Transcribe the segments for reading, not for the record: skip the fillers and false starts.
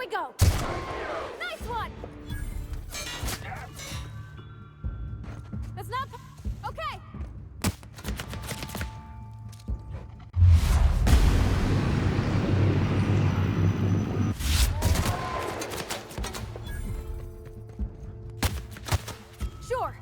we go! Nice one! That's not... Okay! Sure!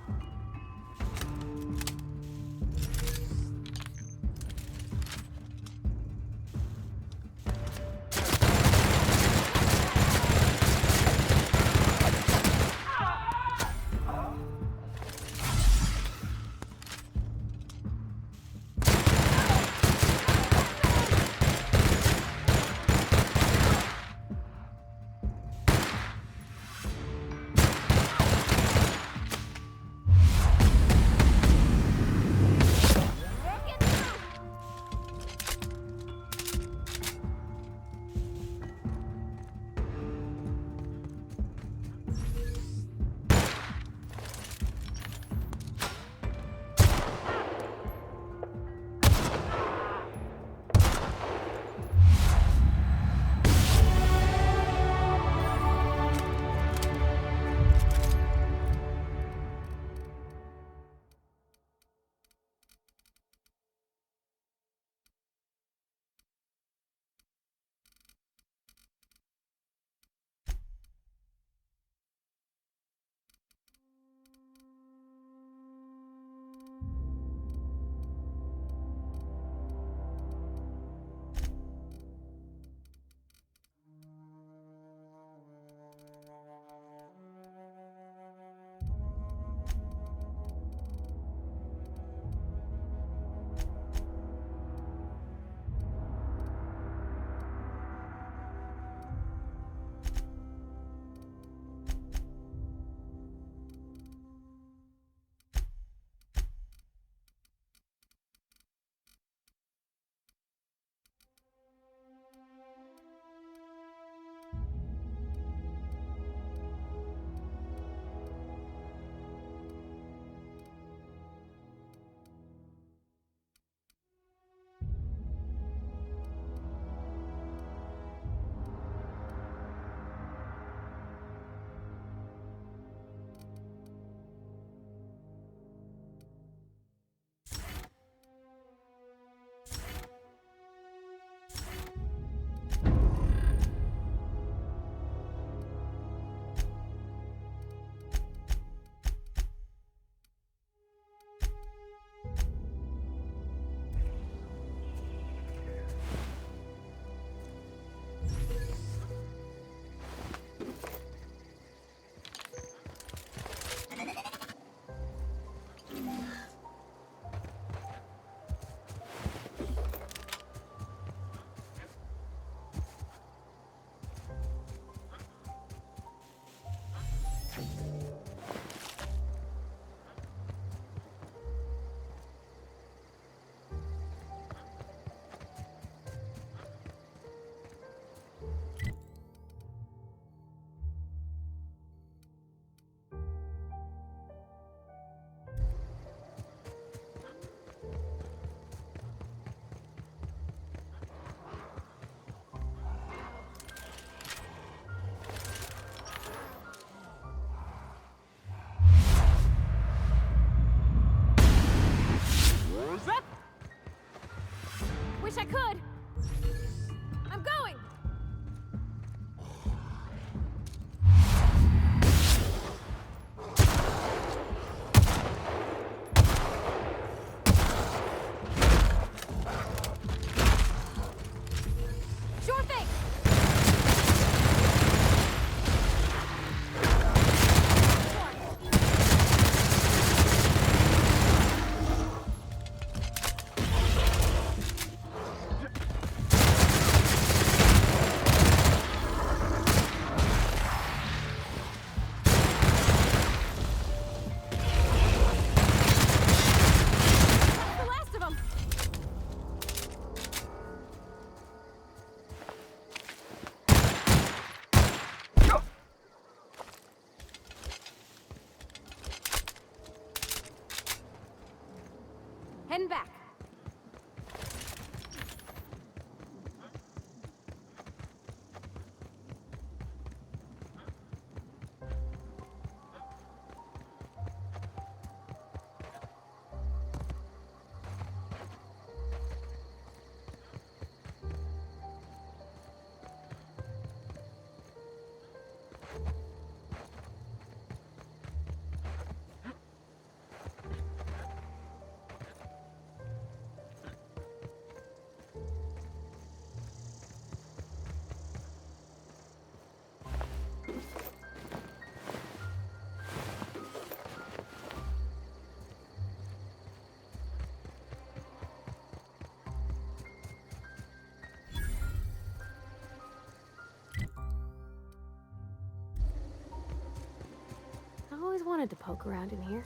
I've always wanted to poke around in here.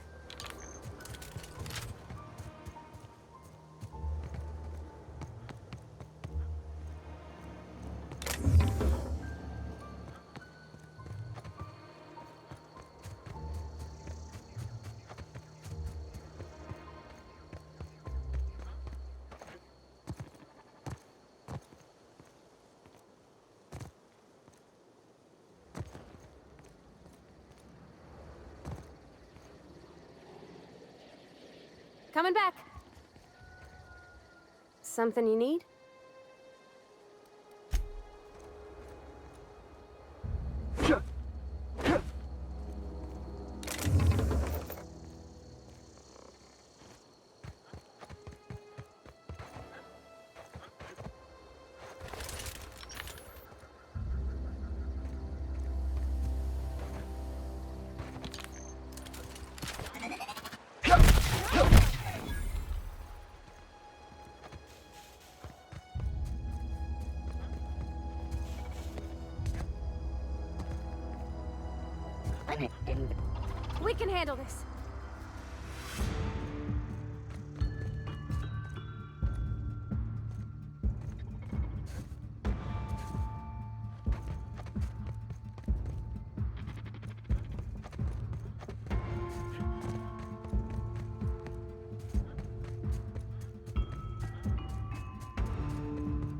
Coming back. Something you need? We can handle this.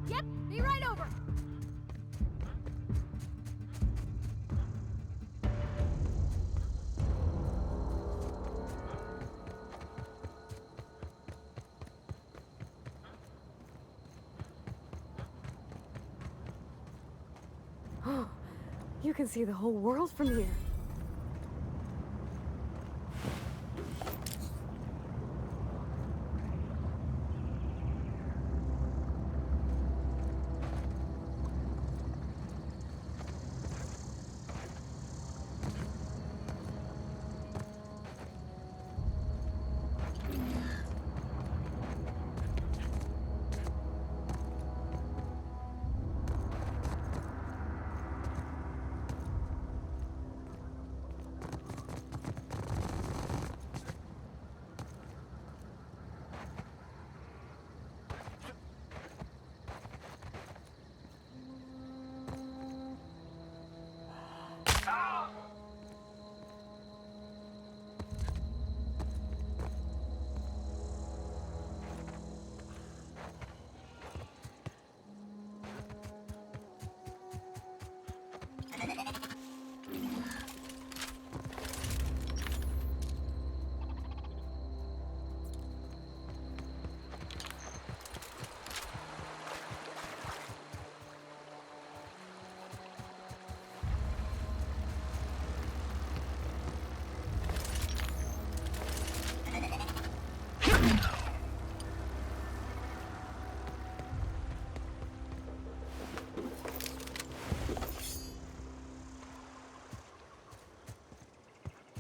Yep, be right over. You can see the whole world from here.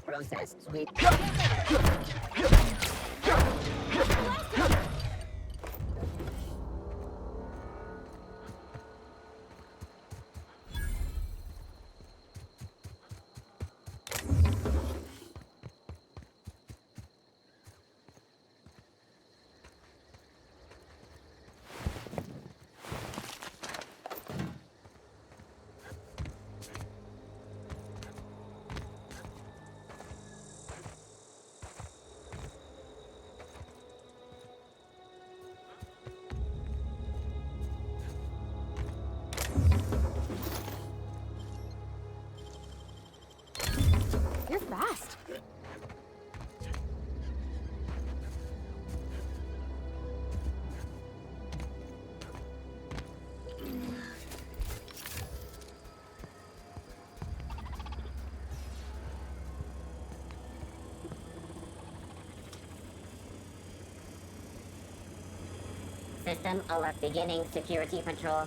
Processed. Sweet. You're fast. System alert. Beginning security control.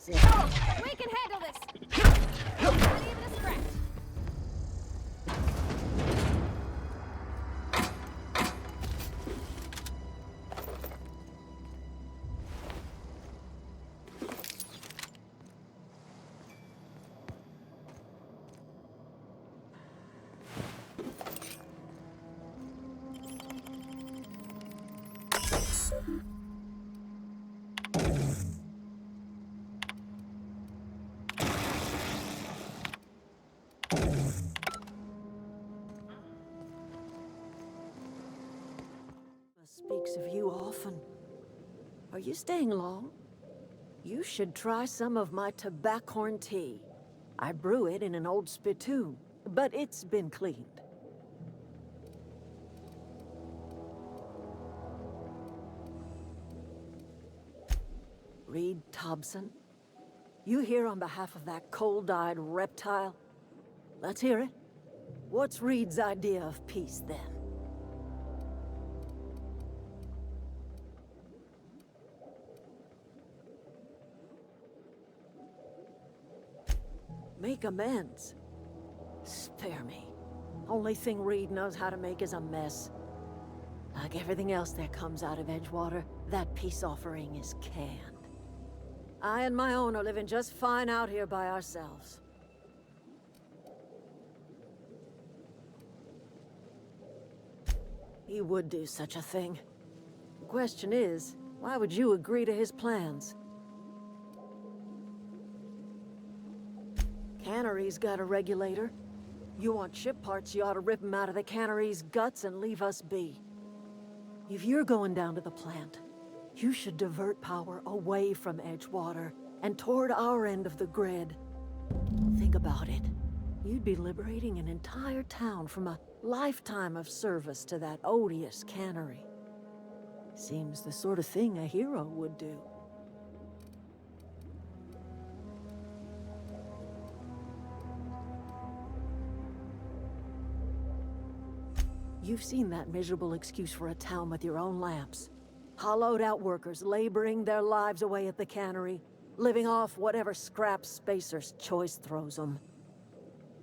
That's it. We can handle this! Not even a scratch! Speaks of you often. Are you staying long? You should try some of my tobaccorn tea. I brew it in an old spittoon, but it's been cleaned. Reed Thompson? You here on behalf of that cold-eyed reptile? Let's hear it. What's Reed's idea of peace, then? Make amends. Spare me. Only thing Reed knows how to make is a mess. Like everything else that comes out of Edgewater, that peace offering is canned. I and my own are living just fine out here by ourselves. He would do such a thing. The question is, why would you agree to his plans? Cannery's got a regulator. You want ship parts, you ought to rip them out of the cannery's guts and leave us be. If you're going down to the plant, you should divert power away from Edgewater and toward our end of the grid. Think about it. You'd be liberating an entire town from a lifetime of service to that odious cannery. Seems the sort of thing a hero would do. You've seen that miserable excuse for a town with your own lamps. Hollowed out workers laboring their lives away at the cannery, living off whatever scraps Spacer's choice throws them.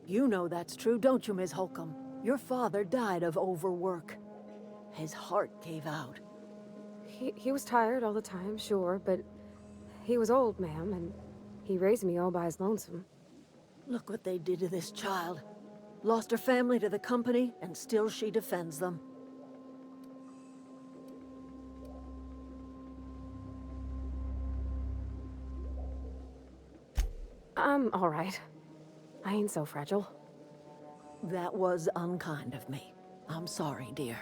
You know that's true, don't you, Ms. Holcomb? Your father died of overwork. His heart gave out. He was tired all the time, sure, but he was old, ma'am, and he raised me all by his lonesome. Look what they did to this child. Lost her family to the company, and still she defends them. I'm all right. I ain't so fragile. That was unkind of me. I'm sorry, dear.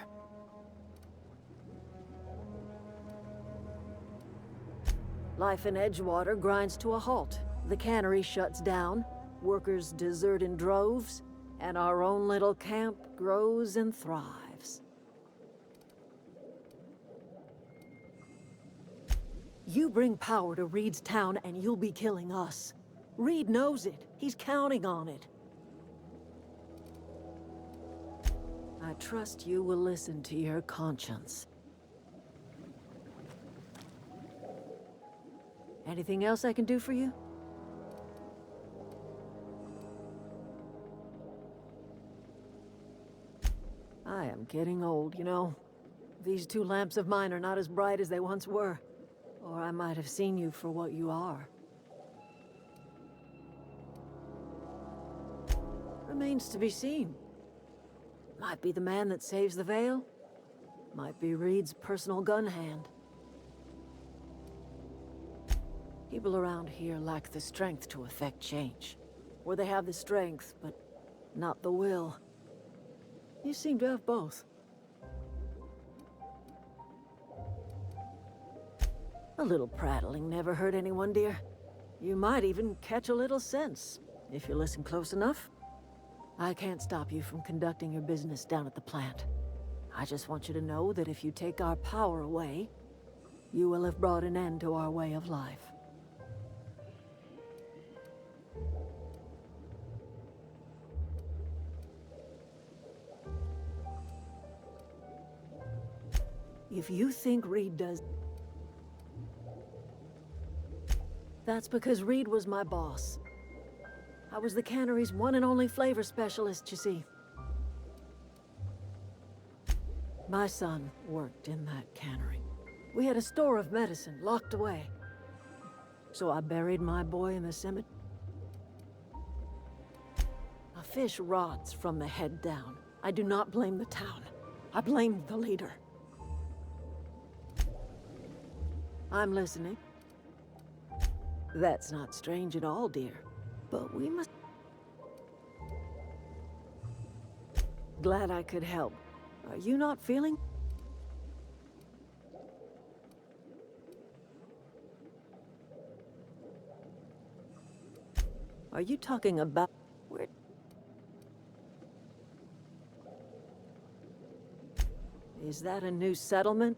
Life in Edgewater grinds to a halt. The cannery shuts down, workers desert in droves, and our own little camp grows and thrives. You bring power to Reed's town and you'll be killing us. Reed knows it. He's counting on it. I trust you will listen to your conscience. Anything else I can do for you? I am getting old, you know. These two lamps of mine are not as bright as they once were. Or I might have seen you for what you are. Remains to be seen. Might be the man that saves the Veil. Might be Reed's personal gun hand. People around here lack the strength to effect change. Or they have the strength, but not the will. You seem to have both. A little prattling never hurt anyone, dear. You might even catch a little sense, if you listen close enough. I can't stop you from conducting your business down at the plant. I just want you to know that if you take our power away, you will have brought an end to our way of life. If you think Reed does... That's because Reed was my boss. I was the cannery's one and only flavor specialist, you see. My son worked in that cannery. We had a store of medicine locked away. So I buried my boy in the cemetery. A fish rots from the head down. I do not blame the town. I blame the leader. I'm listening. That's not strange at all, dear. But we must... Glad I could help. Are you not feeling... Are you talking about... Where... Is that a new settlement?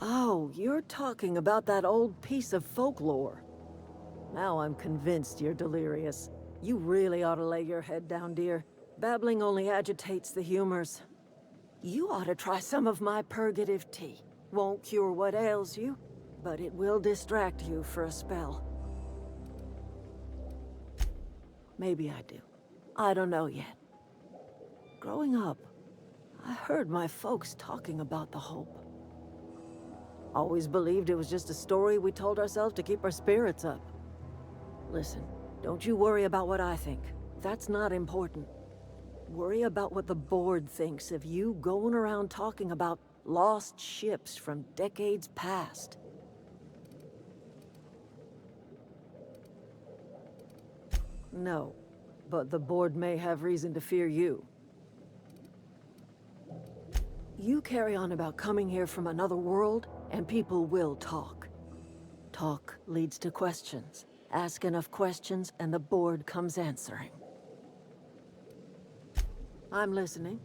Oh, you're talking about that old piece of folklore. Now I'm convinced you're delirious. You really ought to lay your head down, dear. Babbling only agitates the humors. You ought to try some of my purgative tea. Won't cure what ails you, but it will distract you for a spell. Maybe I do. I don't know yet. Growing up, I heard my folks talking about the Hope. Always believed it was just a story we told ourselves to keep our spirits up. Listen, don't you worry about what I think. That's not important. Worry about what the board thinks of you going around talking about lost ships from decades past. No, but the board may have reason to fear you. You carry on about coming here from another world, and people will talk. Talk leads to questions. Ask enough questions, and the board comes answering. I'm listening.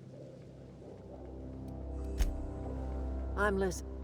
I'm listening.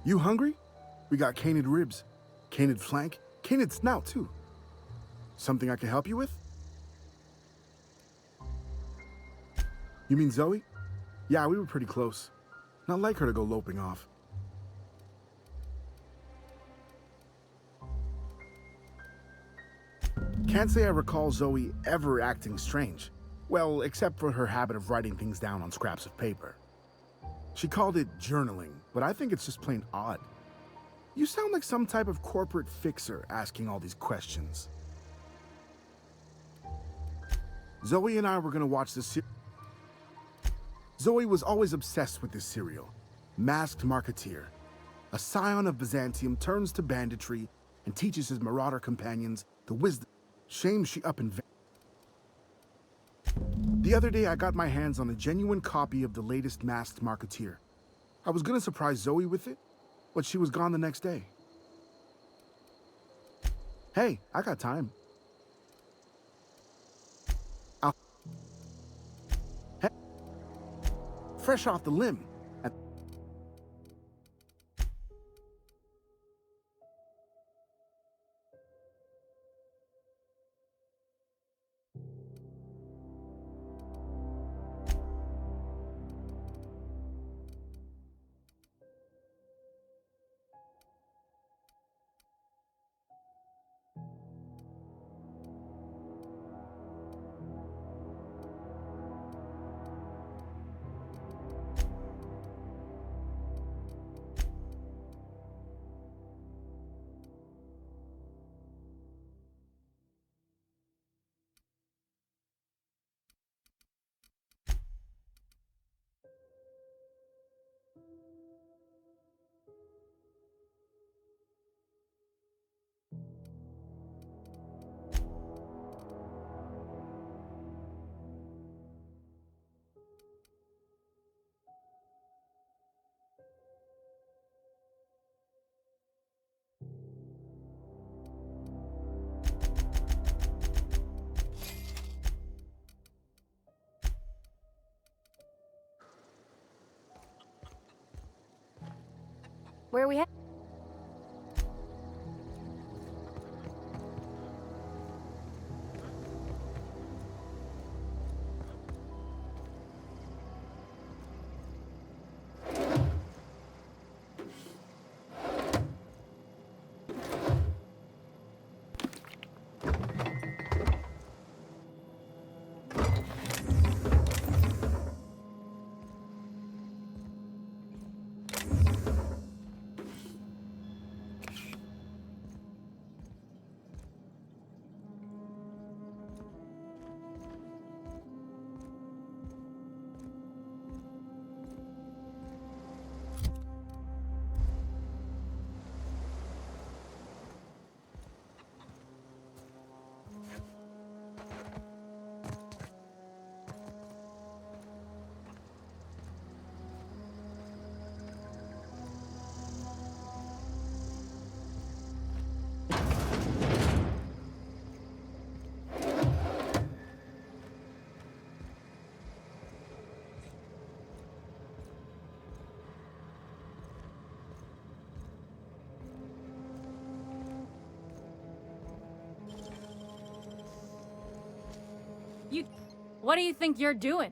You hungry? We got canid ribs, canid flank, canid snout too. Something I can help you with? You mean Zoe? Yeah, we were pretty close. Not like her to go loping off. Can't say I recall Zoe ever acting strange. Well, except for her habit of writing things down on scraps of paper. She called it journaling, but I think it's just plain odd. You sound like some type of corporate fixer asking all these questions. Zoe and I were gonna watch this series. Zoe was always obsessed with this serial. Masked Marketeer. A scion of Byzantium turns to banditry and teaches his marauder companions the wisdom. Shame she up and The other day I got my hands on a genuine copy of the latest Masked Marketeer. I was gonna surprise Zoe with it, but she was gone the next day. Hey, I got time. Hey, fresh off the limb. Where are we headed? What do you think you're doing?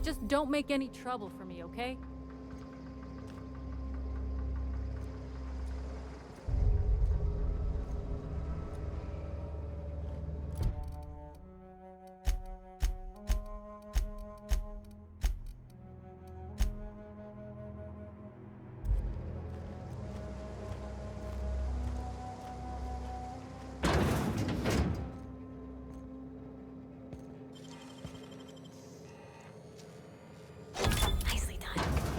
Just don't make any trouble for me, okay? Nicely done.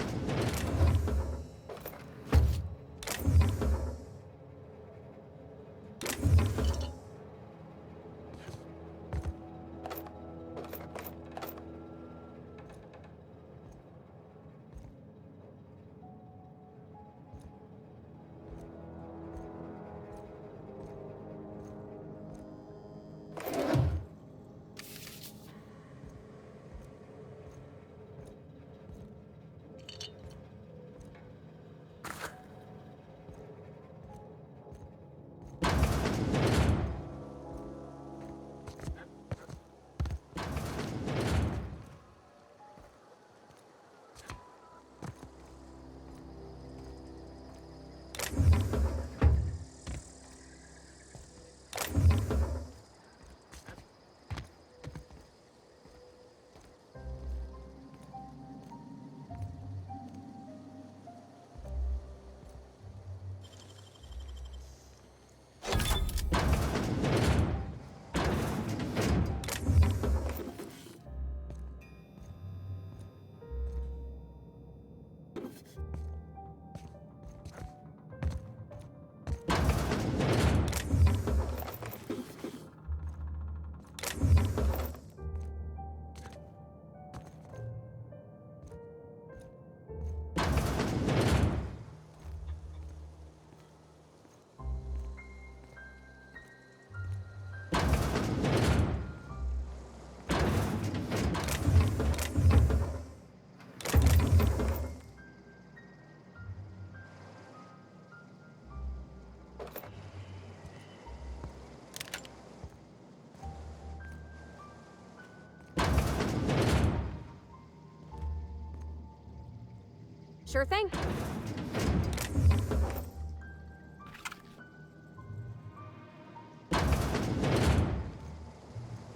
Sure thing.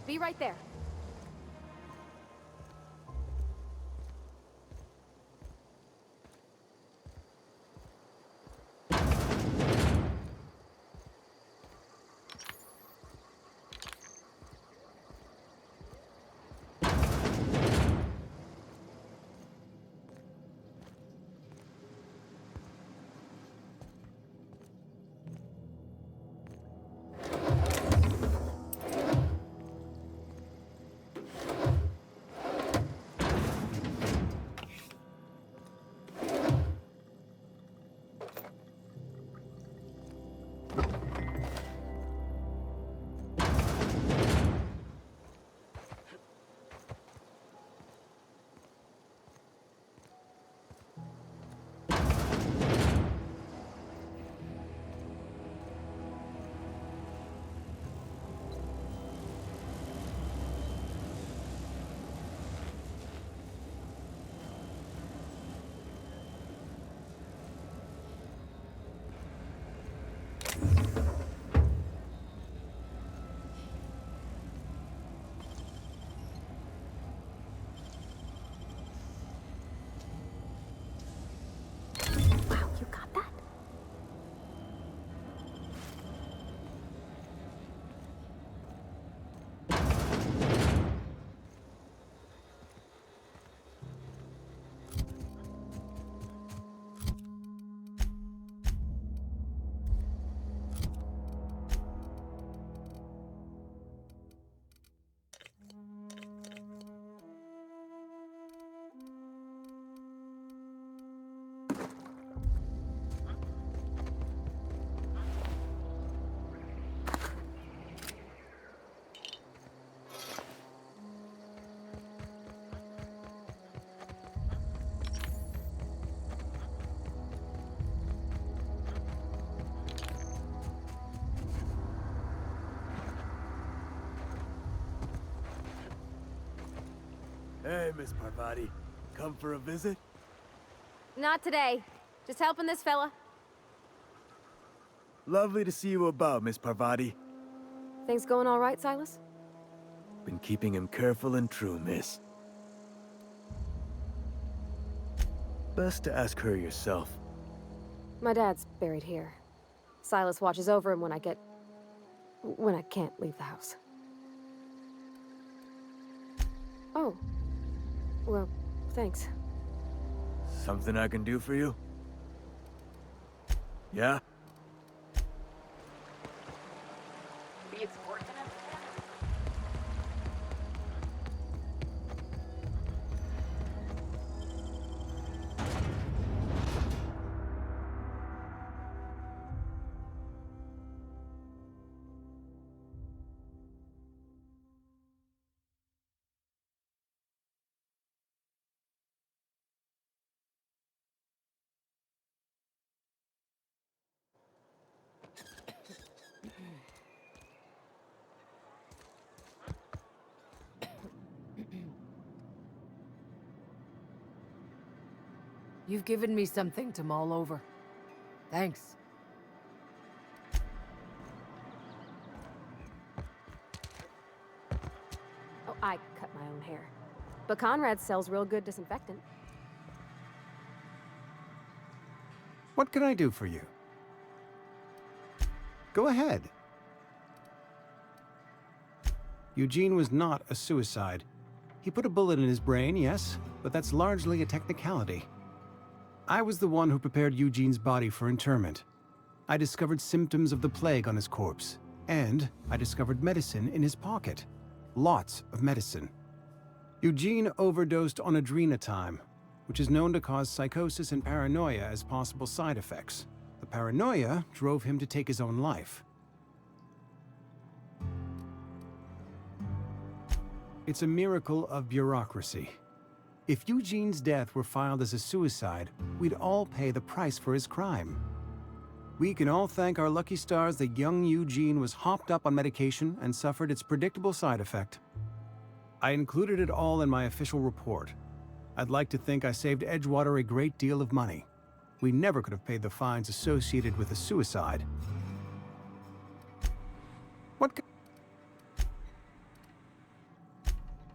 Be right there. Wow, you got that? Hey, Miss Parvati. Come for a visit? Not today. Just helping this fella. Lovely to see you about, Miss Parvati. Things going all right, Silas? Been keeping him careful and true, miss. Best to ask her yourself. My dad's buried here. Silas watches over him when I can't leave the house. Oh. Well, thanks. Something I can do for you? Yeah? You've given me something to mull over. Thanks. Oh, I cut my own hair. But Conrad sells real good disinfectant. What can I do for you? Go ahead. Eugene was not a suicide. He put a bullet in his brain, yes, but that's largely a technicality. I was the one who prepared Eugene's body for interment. I discovered symptoms of the plague on his corpse, and I discovered medicine in his pocket. Lots of medicine. Eugene overdosed on adrenatime, which is known to cause psychosis and paranoia as possible side effects. The paranoia drove him to take his own life. It's a miracle of bureaucracy. If Eugene's death were filed as a suicide, we'd all pay the price for his crime. We can all thank our lucky stars that young Eugene was hopped up on medication and suffered its predictable side effect. I included it all in my official report. I'd like to think I saved Edgewater a great deal of money. We never could have paid the fines associated with a suicide. What?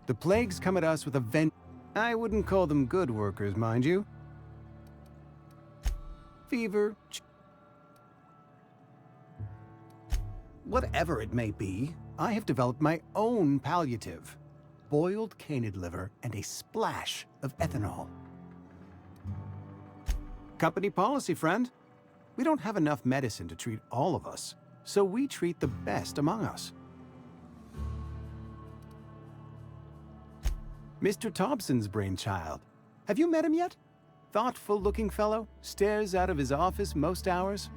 The plagues come at us with a I wouldn't call them good workers, mind you. Fever. Whatever it may be, I have developed my own palliative. Boiled canid liver and a splash of ethanol. Company policy, friend. We don't have enough medicine to treat all of us, so we treat the best among us. Mr. Thompson's brainchild. Have you met him yet? Thoughtful-looking fellow, stares out of his office most hours.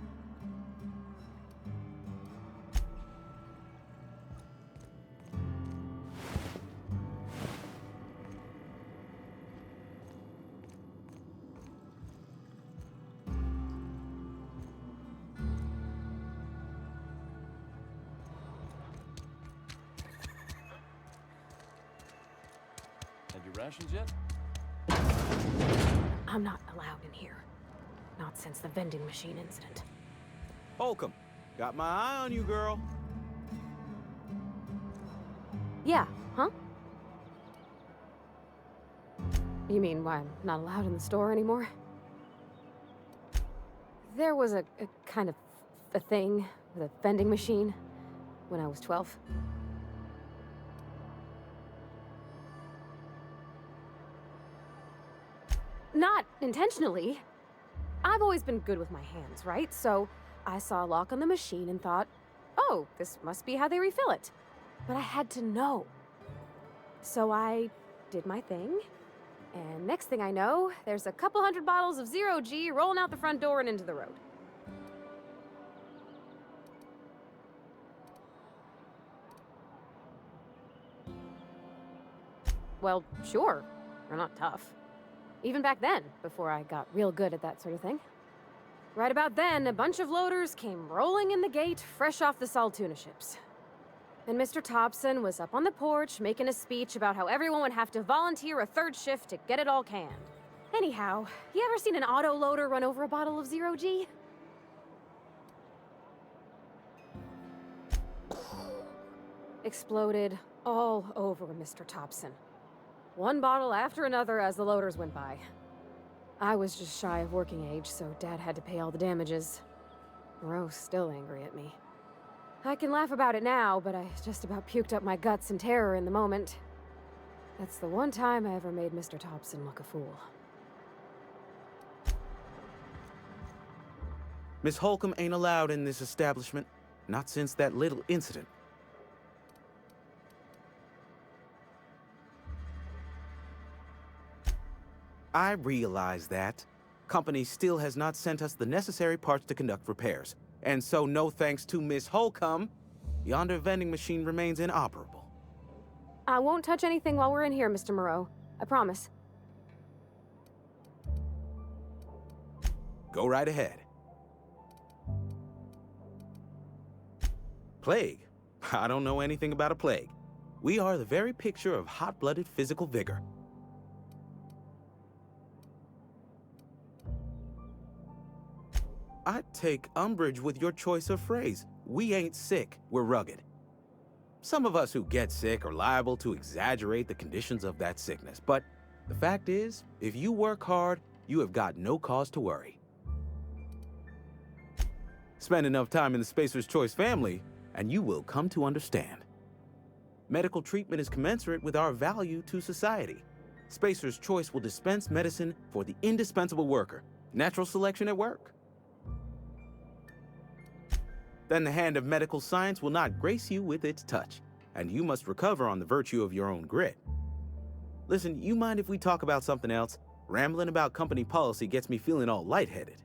Rations yet? I'm not allowed in here. Not since the vending machine incident. Holcomb, got my eye on you, girl. Yeah, huh? You mean why I'm not allowed in the store anymore? There was a kind of a thing with a vending machine when I was 12. Not intentionally. I've always been good with my hands, right? So I saw a lock on the machine and thought, oh, this must be how they refill it. But I had to know. So I did my thing, and next thing I know, there's a couple hundred bottles of 0G rolling out the front door and into the road. Well, sure. They're not tough. Even back then, before I got real good at that sort of thing. Right about then, a bunch of loaders came rolling in the gate, fresh off the Saltuna ships. And Mr. Thompson was up on the porch making a speech about how everyone would have to volunteer a third shift to get it all canned. Anyhow, you ever seen an auto loader run over a bottle of 0G? Exploded all over Mr. Thompson. One bottle after another as the loaders went by. I was just shy of working age, so Dad had to pay all the damages. Moreau's still angry at me. I can laugh about it now, but I just about puked up my guts in terror in the moment. That's the one time I ever made Mr. Thompson look a fool. Miss Holcomb ain't allowed in this establishment. Not since that little incident. I realize that. Company still has not sent us the necessary parts to conduct repairs. And so no thanks to Miss Holcomb, yonder vending machine remains inoperable. I won't touch anything while we're in here, Mr. Moreau. I promise. Go right ahead. Plague? I don't know anything about a plague. We are the very picture of hot-blooded physical vigor. I take umbrage with your choice of phrase. We ain't sick, we're rugged. Some of us who get sick are liable to exaggerate the conditions of that sickness, but the fact is, if you work hard, you have got no cause to worry. Spend enough time in the Spacer's Choice family, and you will come to understand. Medical treatment is commensurate with our value to society. Spacer's Choice will dispense medicine for the indispensable worker. Natural selection at work. Then the hand of medical science will not grace you with its touch, and you must recover on the virtue of your own grit. Listen, you mind if we talk about something else? Rambling about company policy gets me feeling all lightheaded.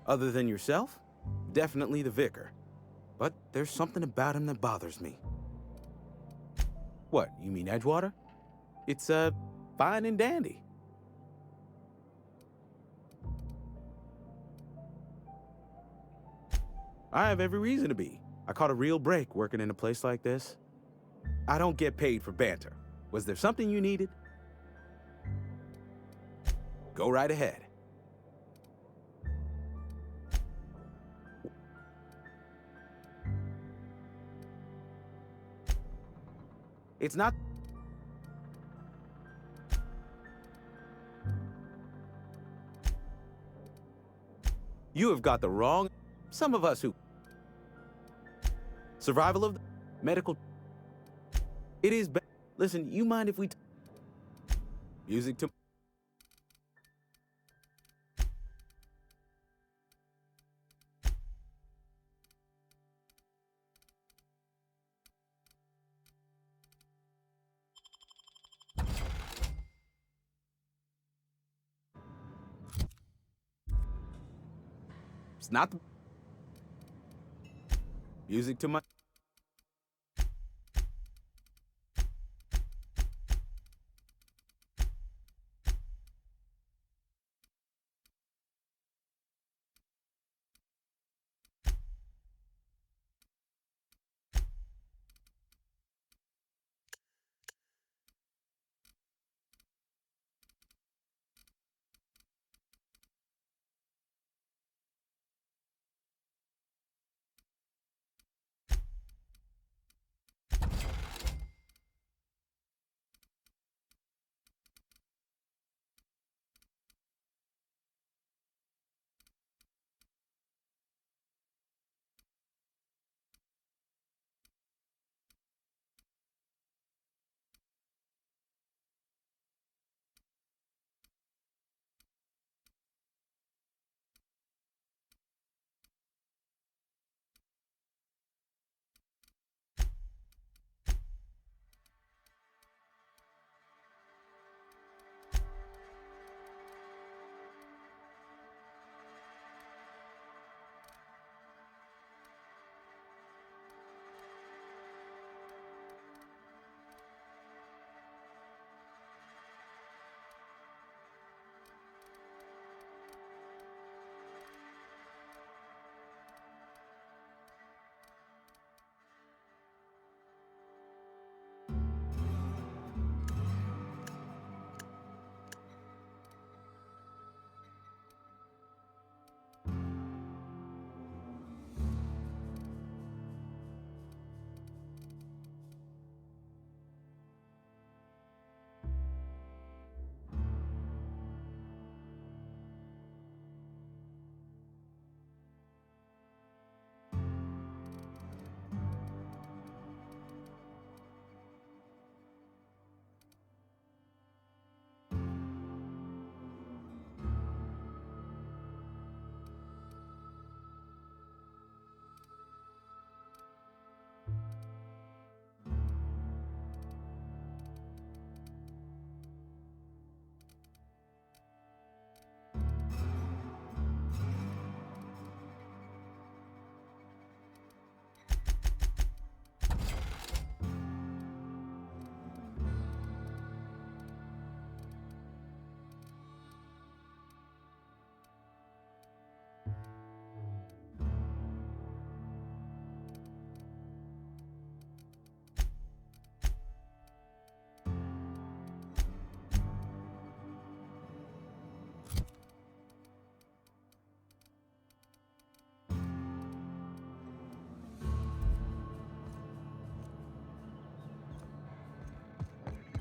Other than yourself? Definitely the vicar. But there's something about him that bothers me. What, you mean Edgewater? It's, fine and dandy. I have every reason to be. I caught a real break working in a place like this. I don't get paid for banter. Was there something you needed? Go right ahead. It's not... You have got the wrong... Some of us who... Survival of the medical... It is... Listen, you mind if we... Music to... It's not the... Music to my...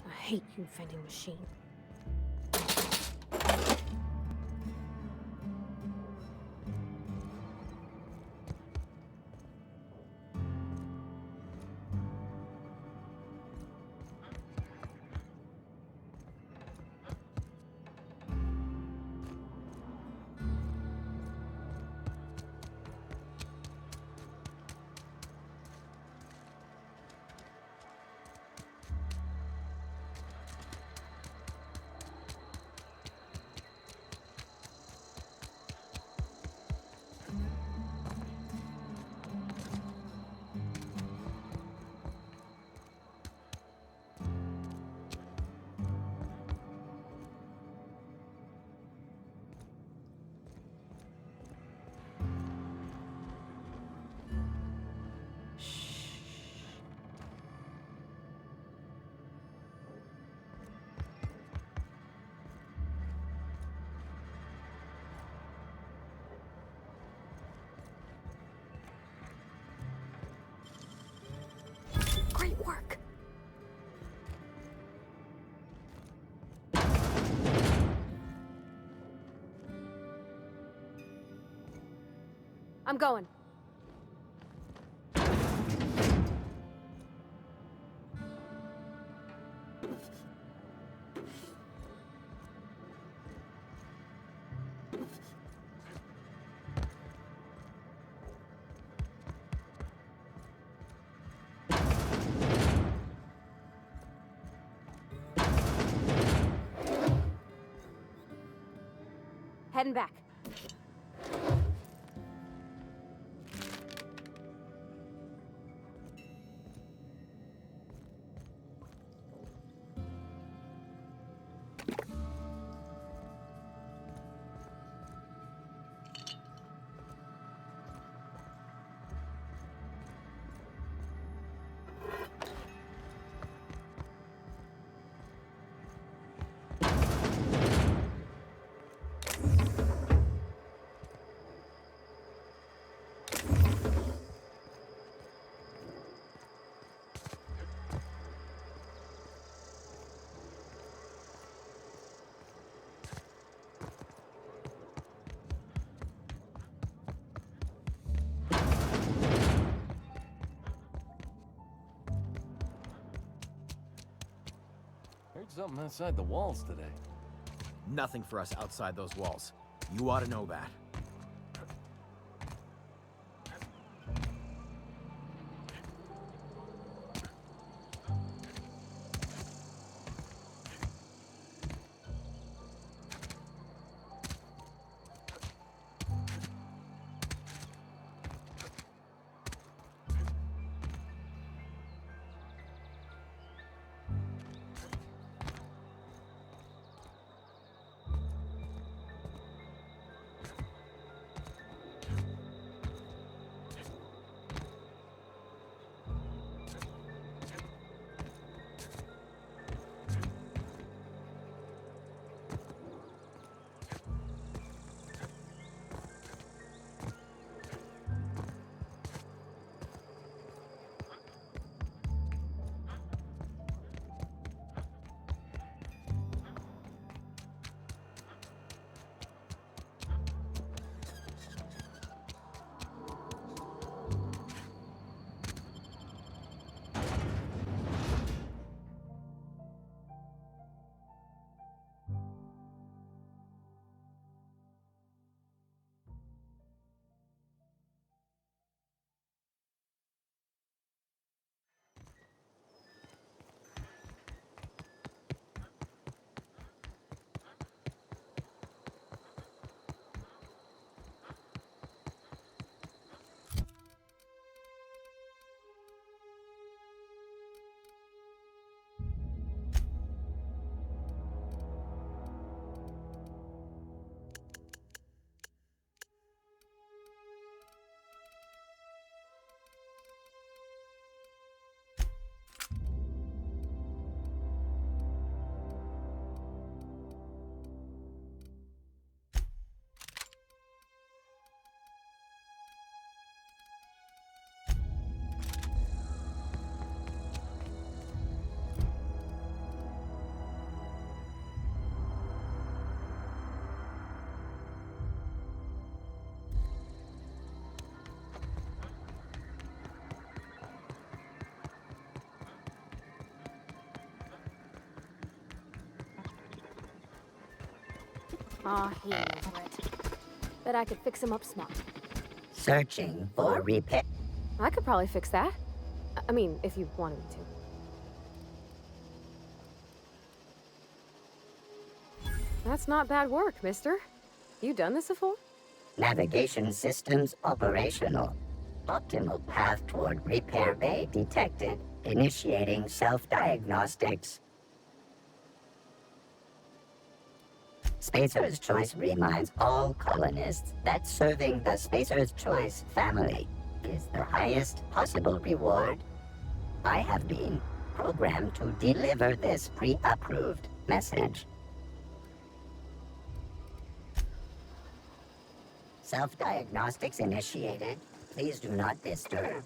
I hate you, vending machine. I'm going. Heading back. Heard something outside the walls today. Nothing for us outside those walls. You ought to know that. Aw, he knows it. Bet I could fix him up smart. Searching for repair. I could probably fix that. I mean, if you wanted me to. That's not bad work, mister. You done this before? Navigation systems operational. Optimal path toward repair bay detected. Initiating self-diagnostics. Spacer's Choice reminds all colonists that serving the Spacer's Choice family is the highest possible reward. I have been programmed to deliver this pre-approved message. Self-diagnostics initiated. Please do not disturb.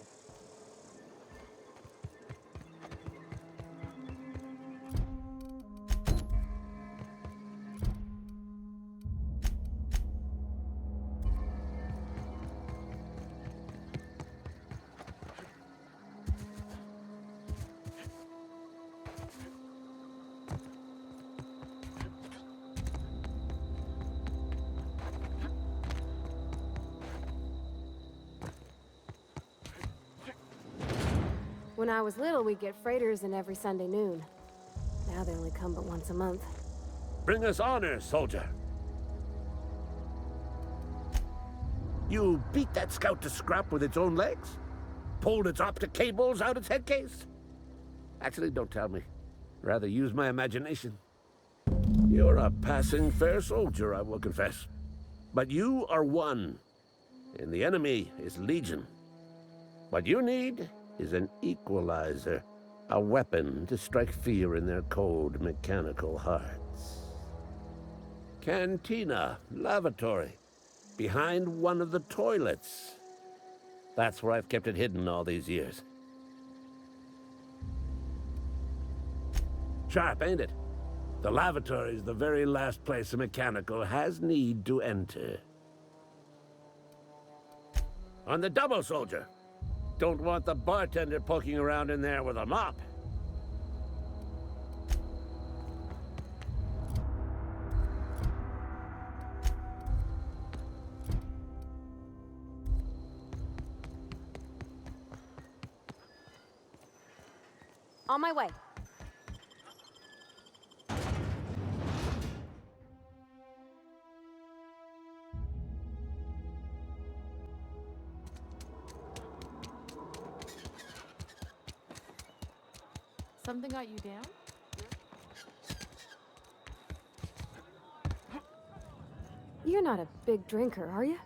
When I was little, we'd get freighters in every Sunday noon. Now they only come but once a month. Bring us honor, soldier. You beat that scout to scrap with its own legs? Pulled its optic cables out its head case? Actually, don't tell me. Rather use my imagination. You're a passing fair soldier, I will confess. But you are one, and the enemy is legion. What you need is an equalizer, a weapon to strike fear in their cold, mechanical hearts. Cantina, lavatory, behind one of the toilets. That's where I've kept it hidden all these years. Sharp, ain't it? The lavatory is the very last place a mechanical has need to enter. On the double, soldier. Don't want the bartender poking around in there with a mop. On my way. Something got you down? You're not a big drinker, are you?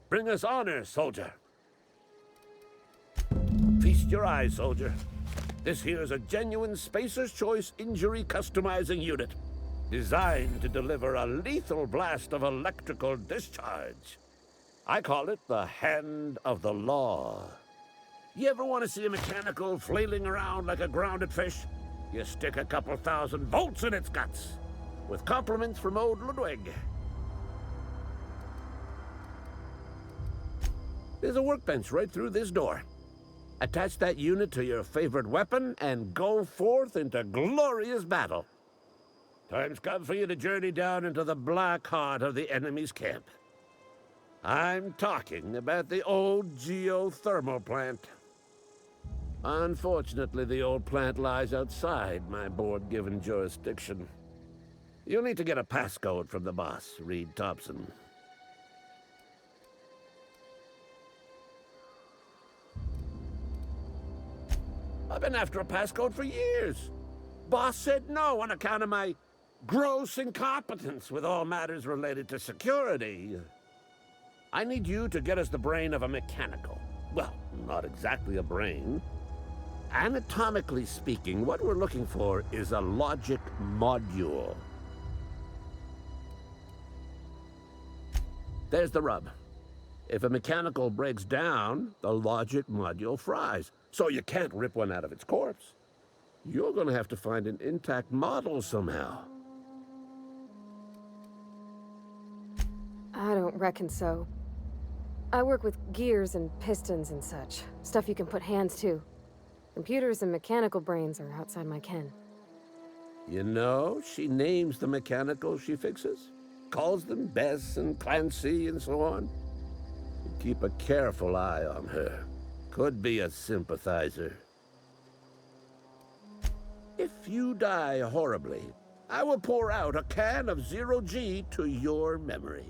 Bring us honor, soldier. Feast your eyes, soldier. This here's a genuine Spacer's Choice injury customizing unit, designed to deliver a lethal blast of electrical discharge. I call it the Hand of the Law. You ever want to see a mechanical flailing around like a grounded fish? You stick a couple thousand volts in its guts. With compliments from old Ludwig. There's a workbench right through this door. Attach that unit to your favorite weapon and go forth into glorious battle. Time's come for you to journey down into the black heart of the enemy's camp. I'm talking about the old geothermal plant. Unfortunately, the old plant lies outside my board-given jurisdiction. You'll need to get a passcode from the boss, Reed Thompson. I've been after a passcode for years. Boss said no on account of my gross incompetence with all matters related to security. I need you to get us the brain of a mechanical. Well, not exactly a brain. Anatomically speaking, what we're looking for is a logic module. There's the rub. If a mechanical breaks down, the logic module fries. So you can't rip one out of its corpse. You're going to have to find an intact model somehow. I don't reckon so. I work with gears and pistons and such. Stuff you can put hands to. Computers and mechanical brains are outside my ken. You know, she names the mechanicals she fixes. Calls them Bess and Clancy and so on. Keep a careful eye on her. Could be a sympathizer. If you die horribly, I will pour out a can of 0G to your memory.